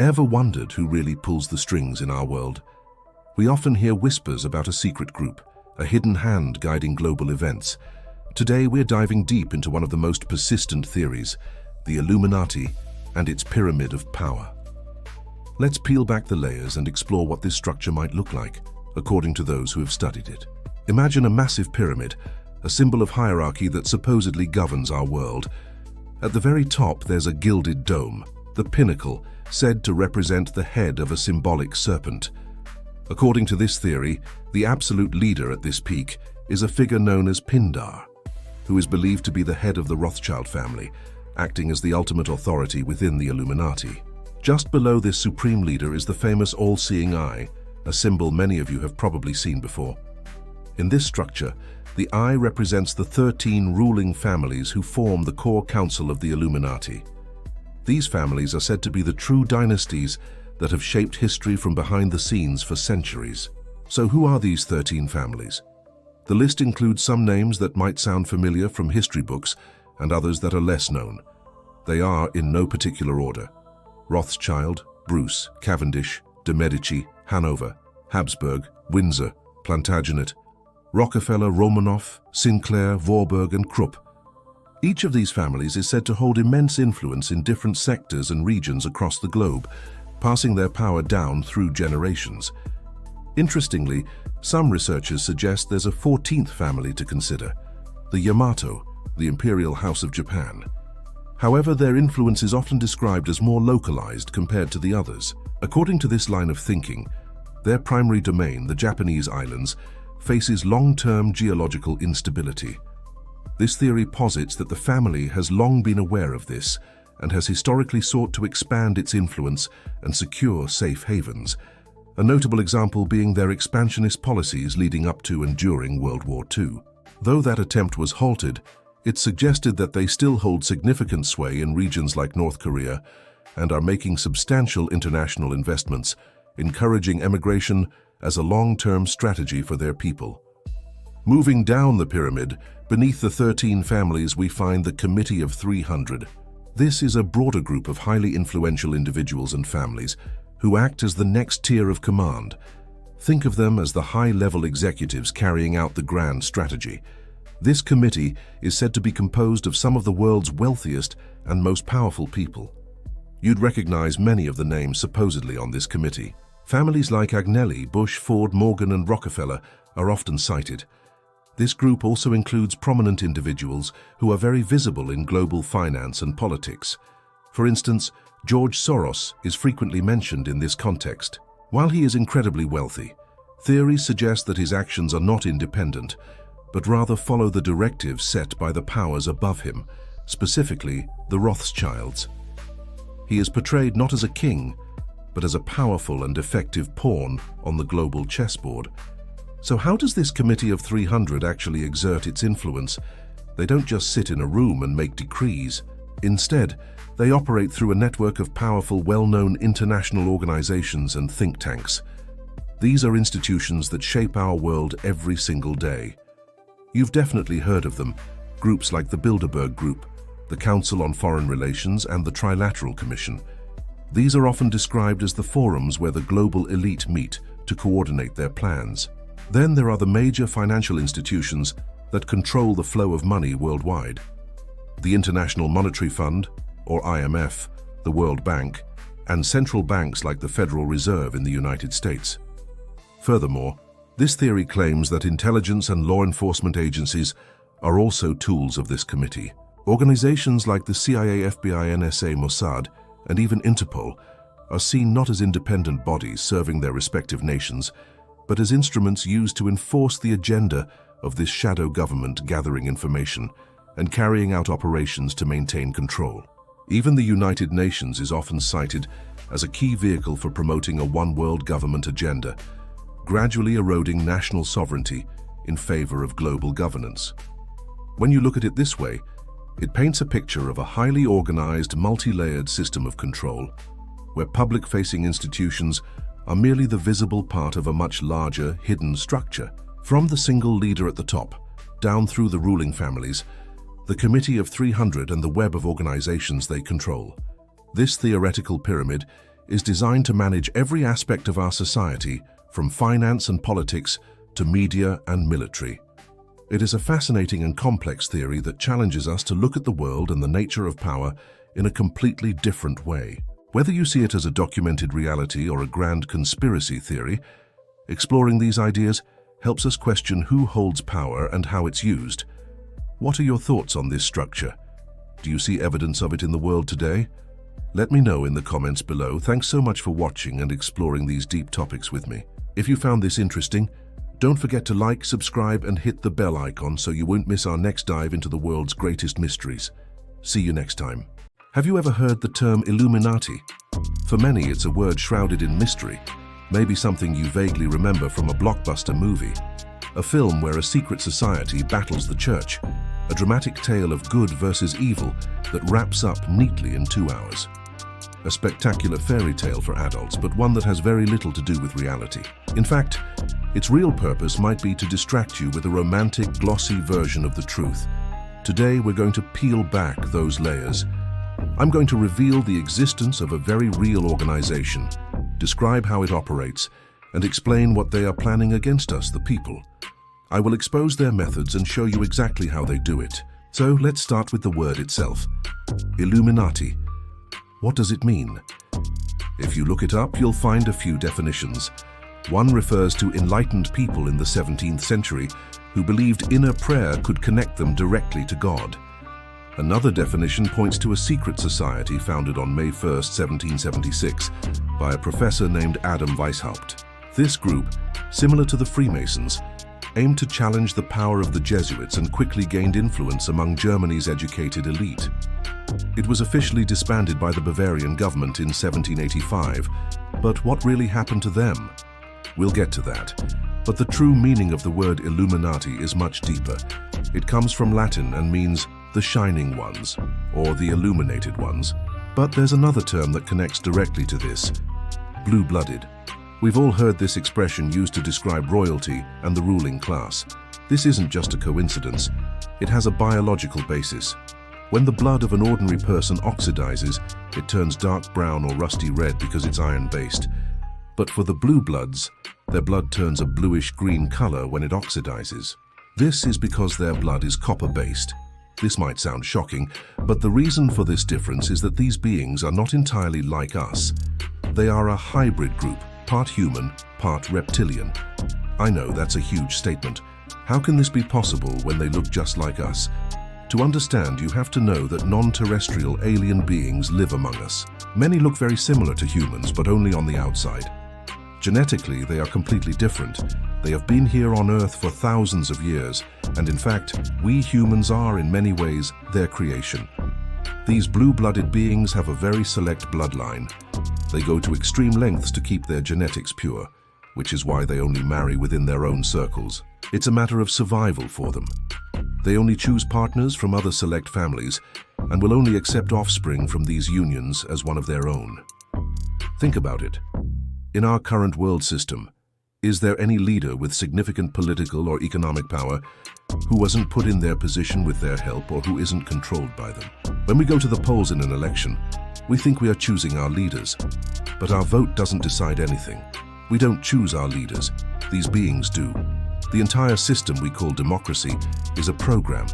Ever wondered who really pulls the strings in our world? We often hear whispers about a secret group, a hidden hand guiding global events. Today we're diving deep into one of the most persistent theories, the Illuminati and its pyramid of power. Let's peel back the layers and explore what this structure might look like, according to those who have studied it. Imagine a massive pyramid, a symbol of hierarchy that supposedly governs our world. At the very top there's a gilded dome, the pinnacle, said to represent the head of a symbolic serpent. According to this theory, the absolute leader at this peak is a figure known as Pindar, who is believed to be the head of the Rothschild family, acting as the ultimate authority within the Illuminati. Just below this supreme leader is the famous all-seeing eye, a symbol many of you have probably seen before. In this structure, the eye represents the 13 ruling families who form the core council of the Illuminati. These families are said to be the true dynasties that have shaped history from behind the scenes for centuries. So who are these 13 families? The list includes some names that might sound familiar from history books and others that are less known. They are in no particular order: Rothschild, Bruce, Cavendish, de Medici, Hanover, Habsburg, Windsor, Plantagenet, Rockefeller, Romanov, Sinclair, Warburg, and Krupp. Each of these families is said to hold immense influence in different sectors and regions across the globe, passing their power down through generations. Interestingly, some researchers suggest there's a 14th family to consider, the Yamato, the Imperial House of Japan. However, their influence is often described as more localized compared to the others. According to this line of thinking, their primary domain, the Japanese islands, faces long-term geological instability. This theory posits that the family has long been aware of this and has historically sought to expand its influence and secure safe havens, a notable example being their expansionist policies leading up to and during World War II. Though that attempt was halted, it suggested that they still hold significant sway in regions like North Korea and are making substantial international investments, encouraging emigration as a long-term strategy for their people. Moving down the pyramid, beneath the 13 families, we find the Committee of 300. This is a broader group of highly influential individuals and families who act as the next tier of command. Think of them as the high-level executives carrying out the grand strategy. This committee is said to be composed of some of the world's wealthiest and most powerful people. You'd recognize many of the names supposedly on this committee. Families like Agnelli, Bush, Ford, Morgan, and Rockefeller are often cited. This group also includes prominent individuals who are very visible in global finance and politics. For instance, George Soros is frequently mentioned in this context. While he is incredibly wealthy, theories suggest that his actions are not independent, but rather follow the directives set by the powers above him, specifically the Rothschilds. He is portrayed not as a king, but as a powerful and effective pawn on the global chessboard. So how does this Committee of 300 actually exert its influence? They don't just sit in a room and make decrees. Instead, they operate through a network of powerful, well-known international organizations and think tanks. These are institutions that shape our world every single day. You've definitely heard of them, groups like the Bilderberg Group, the Council on Foreign Relations, and the Trilateral Commission. These are often described as the forums where the global elite meet to coordinate their plans. Then there are the major financial institutions that control the flow of money worldwide. The International Monetary Fund, or IMF, the World Bank, and central banks like the Federal Reserve in the United States. Furthermore, this theory claims that intelligence and law enforcement agencies are also tools of this committee. Organizations like the CIA, FBI, NSA, Mossad, and even Interpol are seen not as independent bodies serving their respective nations, but as instruments used to enforce the agenda of this shadow government, gathering information and carrying out operations to maintain control. Even the United Nations is often cited as a key vehicle for promoting a one-world government agenda, gradually eroding national sovereignty in favor of global governance. When you look at it this way, it paints a picture of a highly organized, multi-layered system of control, where public-facing institutions are merely the visible part of a much larger, hidden structure. From the single leader at the top, down through the ruling families, the Committee of 300 and the web of organizations they control. This theoretical pyramid is designed to manage every aspect of our society, from finance and politics to media and military. It is a fascinating and complex theory that challenges us to look at the world and the nature of power in a completely different way. Whether you see it as a documented reality or a grand conspiracy theory, exploring these ideas helps us question who holds power and how it's used. What are your thoughts on this structure? Do you see evidence of it in the world today? Let me know in the comments below. Thanks so much for watching and exploring these deep topics with me. If you found this interesting, don't forget to like, subscribe, and hit the bell icon so you won't miss our next dive into the world's greatest mysteries. See you next time. Have you ever heard the term Illuminati? For many, it's a word shrouded in mystery, maybe something you vaguely remember from a blockbuster movie, a film where a secret society battles the church, a dramatic tale of good versus evil that wraps up neatly in 2 hours. A spectacular fairy tale for adults, but one that has very little to do with reality. In fact, its real purpose might be to distract you with a romantic, glossy version of the truth. Today, we're going to peel back those layers. I'm going to reveal the existence of a very real organization, describe how it operates, and explain what they are planning against us, the people. I will expose their methods and show you exactly how they do it. So let's start with the word itself. Illuminati. What does it mean? If you look it up, you'll find a few definitions. One refers to enlightened people in the 17th century who believed inner prayer could connect them directly to God. Another definition points to a secret society founded on May 1st, 1776, by a professor named Adam Weishaupt. This group, similar to the Freemasons, aimed to challenge the power of the Jesuits and quickly gained influence among Germany's educated elite. It was officially disbanded by the Bavarian government in 1785, but what really happened to them? We'll get to that. But the true meaning of the word Illuminati is much deeper. It comes from Latin and means the shining ones, or the illuminated ones. But there's another term that connects directly to this: blue-blooded. We've all heard this expression used to describe royalty and the ruling class. This isn't just a coincidence. It has a biological basis. When the blood of an ordinary person oxidizes, it turns dark brown or rusty red because it's iron-based. But for the blue bloods, their blood turns a bluish-green color when it oxidizes. This is because their blood is copper-based. This might sound shocking, but the reason for this difference is that these beings are not entirely like us. They are a hybrid group, part human, part reptilian. I know that's a huge statement. How can this be possible when they look just like us? To understand, you have to know that non-terrestrial alien beings live among us. Many look very similar to humans, but only on the outside. Genetically, they are completely different. They have been here on Earth for thousands of years, and in fact, we humans are in many ways their creation. These blue-blooded beings have a very select bloodline. They go to extreme lengths to keep their genetics pure, which is why they only marry within their own circles. It's a matter of survival for them. They only choose partners from other select families and will only accept offspring from these unions as one of their own. Think about it. In our current world system, is there any leader with significant political or economic power who wasn't put in their position with their help or who isn't controlled by them? When we go to the polls in an election, we think we are choosing our leaders, but our vote doesn't decide anything. We don't choose our leaders. These beings do. The entire system we call democracy is a program,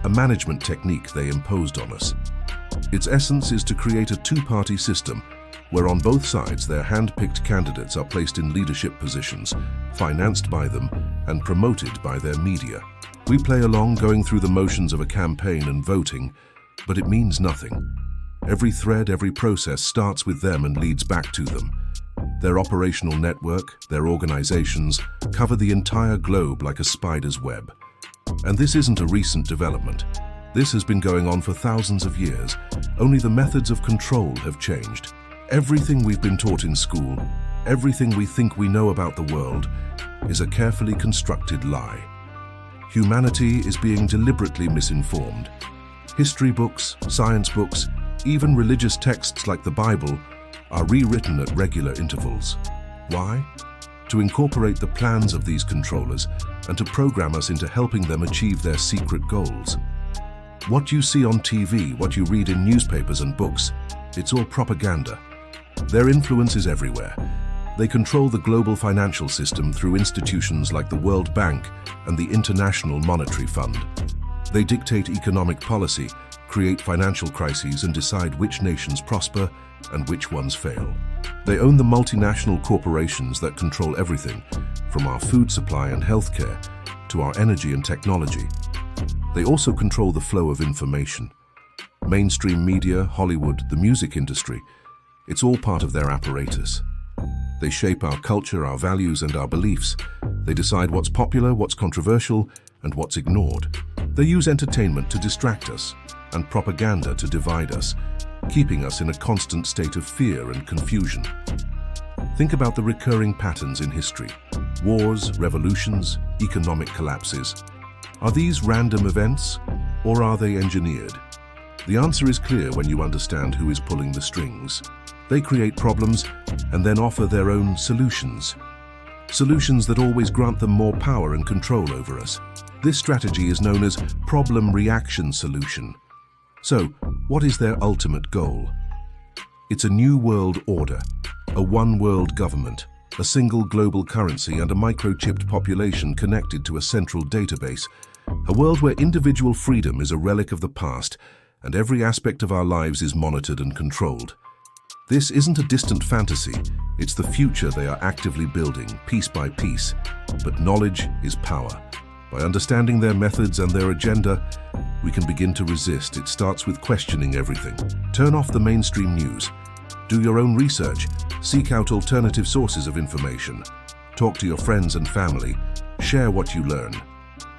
a management technique they imposed on us. Its essence is to create a two-party system where on both sides their hand-picked candidates are placed in leadership positions, financed by them and promoted by their media. We play along going through the motions of a campaign and voting, but it means nothing. Every thread, every process starts with them and leads back to them. Their operational network, their organizations, cover the entire globe like a spider's web. And this isn't a recent development. This has been going on for thousands of years. Only the methods of control have changed. Everything we've been taught in school, everything we think we know about the world, is a carefully constructed lie. Humanity is being deliberately misinformed. History books, science books, even religious texts like the Bible are rewritten at regular intervals. Why? To incorporate the plans of these controllers and to program us into helping them achieve their secret goals. What you see on TV, what you read in newspapers and books, it's all propaganda. Their influence is everywhere. They control the global financial system through institutions like the World Bank and the International Monetary Fund. They dictate economic policy, create financial crises, and decide which nations prosper and which ones fail. They own the multinational corporations that control everything, from our food supply and healthcare to our energy and technology. They also control the flow of information. Mainstream media, Hollywood, the music industry, it's all part of their apparatus. They shape our culture, our values, and our beliefs. They decide what's popular, what's controversial, and what's ignored. They use entertainment to distract us and propaganda to divide us, keeping us in a constant state of fear and confusion. Think about the recurring patterns in history: wars, revolutions, economic collapses. Are these random events, or are they engineered? The answer is clear when you understand who is pulling the strings. They create problems and then offer their own solutions. Solutions that always grant them more power and control over us. This strategy is known as problem-reaction solution. So, what is their ultimate goal? It's a new world order, a one-world government, a single global currency, and a microchipped population connected to a central database. A world where individual freedom is a relic of the past, and every aspect of our lives is monitored and controlled. This isn't a distant fantasy, it's the future they are actively building, piece by piece. But knowledge is power. By understanding their methods and their agenda, we can begin to resist. It starts with questioning everything. Turn off the mainstream news. Do your own research. Seek out alternative sources of information. Talk to your friends and family. Share what you learn.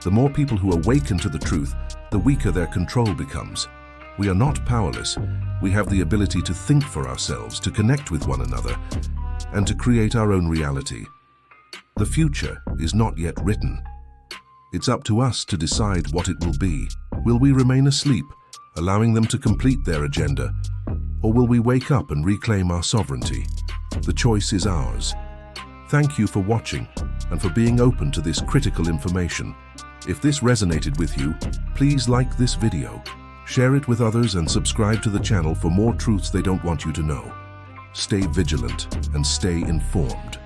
The more people who awaken to the truth, the weaker their control becomes. We are not powerless. We have the ability to think for ourselves, to connect with one another, and to create our own reality. The future is not yet written. It's up to us to decide what it will be. Will we remain asleep, allowing them to complete their agenda, or will we wake up and reclaim our sovereignty? The choice is ours. Thank you for watching and for being open to this critical information. If this resonated with you, please like this video. Share it with others and subscribe to the channel for more truths they don't want you to know. Stay vigilant and stay informed.